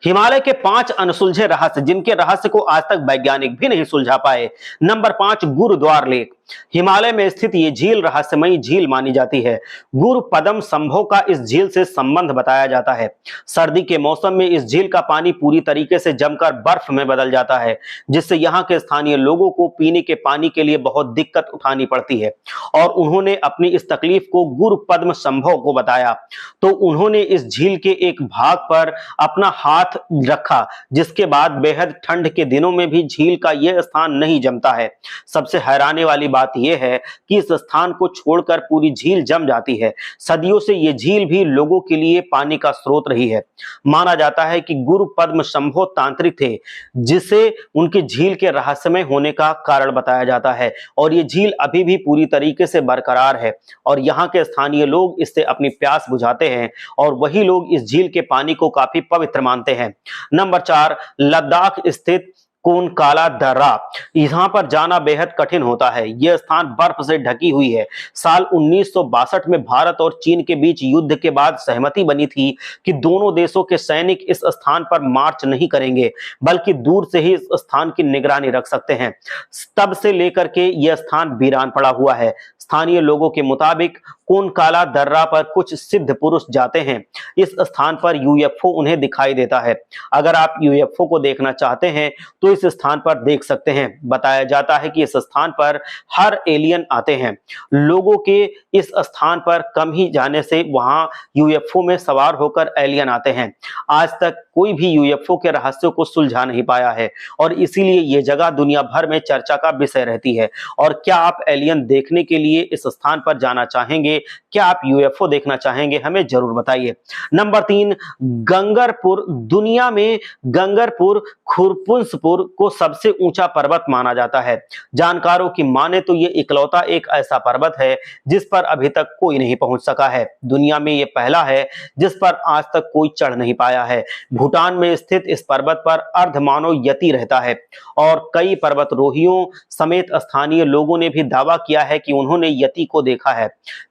हिमालय के 5 अनसुलझे रहस्य, जिनके रहस्य को आज तक वैज्ञानिक भी नहीं सुलझा पाए। नंबर 5, गुरुद्वार लेक। हिमालय में स्थित ये झील रहस्यमयी झील मानी जाती है। गुरु पद्म संभव का इस झील से संबंध बताया जाता है। सर्दी के मौसम में इस झील का पानी पूरी तरीके से जमकर बर्फ में बदल जाता है, जिससे यहाँ के स्थानीय लोगों को पीने के पानी के लिए बहुत दिक्कत उठानी पड़ती है। और उन्होंने अपनी इस तकलीफ को गुरु पद्म संभव को बताया, तो उन्होंने इस झील के एक भाग पर अपना हाथ रखा, जिसके बाद बेहद ठंड के दिनों में भी झील का यह स्थान नहीं जमता है। सबसे हैरानी वाली बात यह है कि इस स्थान को छोड़कर पूरी झील जम जाती है। सदियों से यह झील भी लोगों के लिए पानी का स्रोत रही है। माना जाता है कि गुरु पद्म संभव तांत्रिक थे, जिसे उनकी झील के रहस्यमय होने का कारण बताया जाता है। और ये झील अभी भी पूरी तरीके से बरकरार है और यहाँ के स्थानीय लोग इससे अपनी प्यास बुझाते हैं और वही लोग इस झील के पानी को काफी पवित्र मानते हैं। नंबर 4, लद्दाख स्थित कोनकाला दर्रा। यहां पर जाना बेहद कठिन होता है। यह स्थान बर्फ से ढकी हुई है। साल 1962 में भारत और चीन के बीच युद्ध के बाद सहमति बनी थी कि दोनों देशों के सैनिक इस स्थान पर मार्च नहीं करेंगे, बल्कि दूर से ही इस स्थान की निगरानी रख सकते हैं। तब से लेकर के यह स्थान वीरान पड़ा हुआ है। स्थानीय लोगों के मुताबिक कोनकाला दर्रा पर कुछ सिद्ध पुरुष जाते हैं। इस स्थान पर यूएफओ उन्हें दिखाई देता है। अगर आप यूएफओ को देखना चाहते हैं तो इस स्थान पर देख सकते हैं। बताया जाता है कि इस स्थान पर हर एलियन आते हैं। लोगों के इस स्थान पर कम ही जाने से वहां यूएफओ में सवार होकर एलियन आते हैं। आज तक कोई भी यूएफओ के रहस्यों को सुलझा नहीं पाया है और इसीलिए ये जगह दुनिया भर में चर्चा का विषय रहती है। और क्या आप एलियन देखने के लिए इस स्थान पर जाना चाहेंगे? क्या आप यूएफओ देखना चाहेंगे? हमें जरूर बताइए। नंबर 3, गंगरपुर। दुनिया में गंगरपुर खुरपुंसपुर को सबसे ऊंचा पर्वत माना जाता है। जानकारों की माने तो ये इकलौता एक ऐसा पर्वत है जिस पर अभी तक कोई नहीं पहुंच सका है। दुनिया में ये पहला है जिस पर आज तक कोई चढ़ नहीं पाया है। भूटान में स्थित इस पर्वत पर अर्धमानव यति रहता है और कई पर्वतरोहियों समेत स्थानीय लोगों ने भी दावा किया है कि उन्होंने यति को देखा है।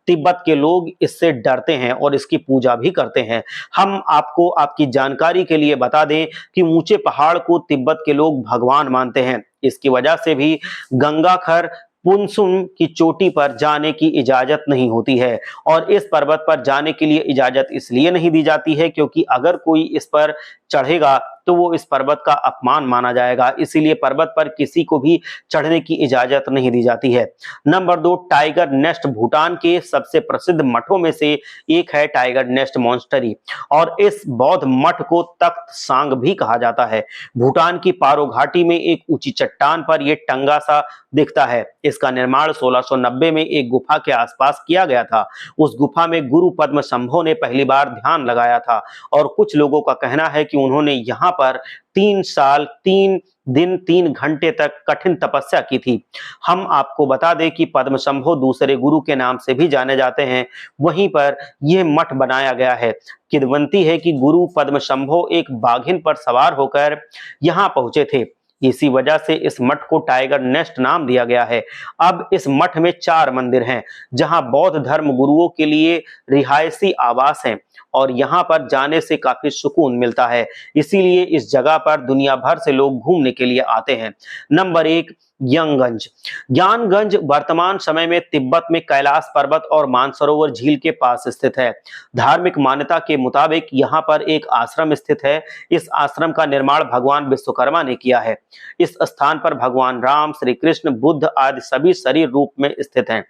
तिब्बत के लोग इससे डरते हैं और इसकी पूजा भी करते हैं। हम आपको आपकी जानकारी के लिए बता दें कि ऊंचे पहाड़ को तिब्बत के लोग भगवान मानते हैं। इसकी वजह से भी गंगाखर पुनसुम की चोटी पर जाने की इजाजत नहीं होती है और इस पर्वत पर जाने के लिए इजाजत इसलिए नहीं दी जाती है क्योंकि अगर कोई इस पर चढ़ेगा तो वो इस पर्वत का अपमान माना जाएगा। इसीलिए पर्वत पर किसी को भी चढ़ने की इजाजत नहीं दी जाती है। Number 2, tiger nest. भूटान के सबसे प्रसिद्ध मठों में से एक है टाइगर नेस्ट मॉन्स्टरी और इस बौद्ध मठ को तख्त सांग भी कहा जाता है। भूटान की पारो घाटी में एक ऊंची चट्टान पर यह टंगा सा दिखता है। इसका निर्माण 1690 में एक गुफा के आसपास किया गया था। उस गुफा में गुरु पद्म संभव ने पहली बार ध्यान लगाया था और कुछ लोगों का कहना है कि उन्होंने यहाँ पर 3 साल 3 दिन 3 घंटे तक कठिन तपस्या की थी। हम आपको बता दें कि पद्म संभव दूसरे गुरु के नाम से भी जाने जाते हैं। वहीं पर यह मठ बनाया गया है। किंवदंती है कि गुरु पद्म संभव एक बाघिन पर सवार होकर यहाँ पहुंचे थे। इसी वजह से इस मठ को टाइगर नेस्ट नाम दिया गया है। अब इस मठ में 4 मंदिर हैं जहां बौद्ध धर्म गुरुओं के लिए रिहायशी आवास हैं और यहां पर जाने से काफी सुकून मिलता है। इसीलिए इस जगह पर दुनिया भर से लोग घूमने के लिए आते हैं। नंबर 1, ज्ञानगंज। ज्ञानगंज वर्तमान समय में तिब्बत में कैलाश पर्वत और मानसरोवर झील के पास स्थित है। धार्मिक मान्यता के मुताबिक यहाँ पर एक आश्रम स्थित है। इस आश्रम का निर्माण भगवान विश्वकर्मा ने किया है। इस स्थान पर भगवान राम, श्री कृष्ण, बुद्ध आदि सभी शरीर रूप में स्थित हैं।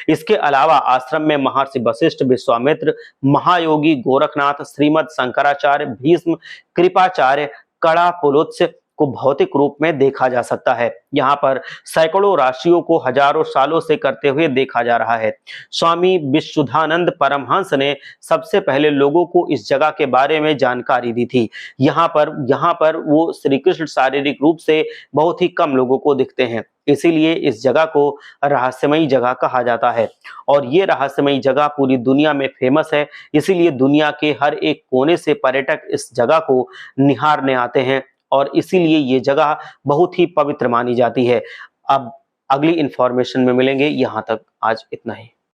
इसके अलावा आश्रम में महर्षि वशिष्ठ, विश्वामित्र, महायोगी गोरखनाथ, श्रीमद शंकराचार्य, भीष्म, कृपाचार्य, कड़ा पुलुत्स्य को भौतिक रूप में देखा जा सकता है। यहाँ पर सैकड़ों राशियों को हजारों सालों से करते हुए देखा जा रहा है। स्वामी विशुद्धानंद परमहंस ने सबसे पहले लोगों को इस जगह के बारे में जानकारी दी थी। यहाँ पर वो श्री कृष्ण शारीरिक रूप से बहुत ही कम लोगों को दिखते हैं। इसीलिए इस जगह को रहस्यमयी जगह कहा जाता है और ये रहस्यमयी जगह पूरी दुनिया में फेमस है। इसीलिए दुनिया के हर एक कोने से पर्यटक इस जगह को निहारने आते हैं और इसीलिए ये जगह बहुत ही पवित्र मानी जाती है। अब अगली इंफॉर्मेशन में मिलेंगे। यहाँ तक आज इतना ही।